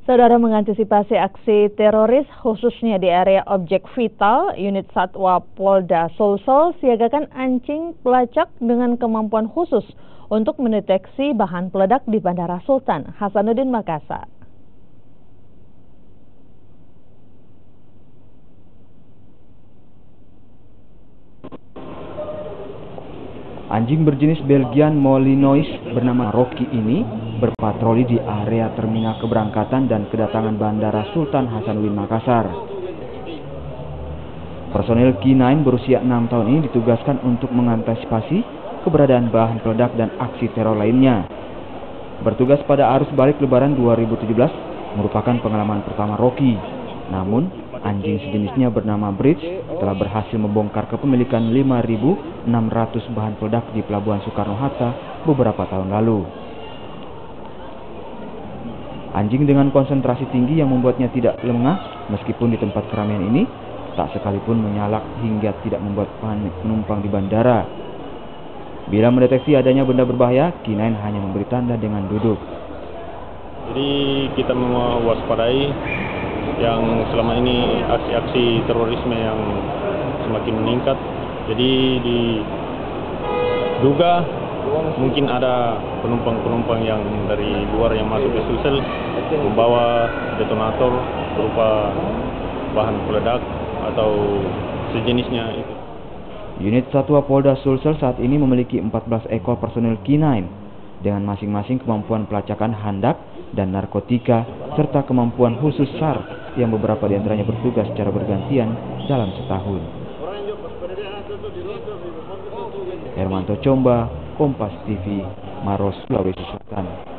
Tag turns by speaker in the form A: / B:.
A: Saudara, mengantisipasi aksi teroris khususnya di area objek vital, unit Satwa Polda Sulsel siagakan anjing pelacak dengan kemampuan khusus untuk mendeteksi bahan peledak di Bandara Sultan Hasanuddin Makassar.
B: Anjing berjenis Belgian Malinois bernama Rocky ini berpatroli di area terminal keberangkatan dan kedatangan Bandara Sultan Hasanuddin Makassar. Personil K9 berusia 6 tahun ini ditugaskan untuk mengantisipasi keberadaan bahan peledak dan aksi teror lainnya. Bertugas pada arus balik Lebaran 2017 merupakan pengalaman pertama Rocky. Namun, anjing sejenisnya bernama Bridge telah berhasil membongkar kepemilikan 5.600 bahan peledak di Pelabuhan Soekarno-Hatta beberapa tahun lalu. Anjing dengan konsentrasi tinggi yang membuatnya tidak lengah meskipun di tempat keramaian ini, tak sekalipun menyalak hingga tidak membuat panik penumpang di bandara. Bila mendeteksi adanya benda berbahaya, K9 hanya memberi tanda dengan duduk.
C: Jadi kita mewaspadai yang selama ini aksi-aksi terorisme yang semakin meningkat. Jadi diduga mungkin ada penumpang-penumpang yang dari luar yang masuk ke Sulsel membawa detonator berupa bahan peledak atau sejenisnya itu.
B: Unit Satwa Polda Sulsel saat ini memiliki 14 ekor personil K9 dengan masing-masing kemampuan pelacakan handak dan narkotika serta kemampuan khusus SAR yang beberapa diantaranya bertugas secara bergantian dalam setahun. Hermanto Comba, Kompas TV, Maros, Sulawesi Selatan.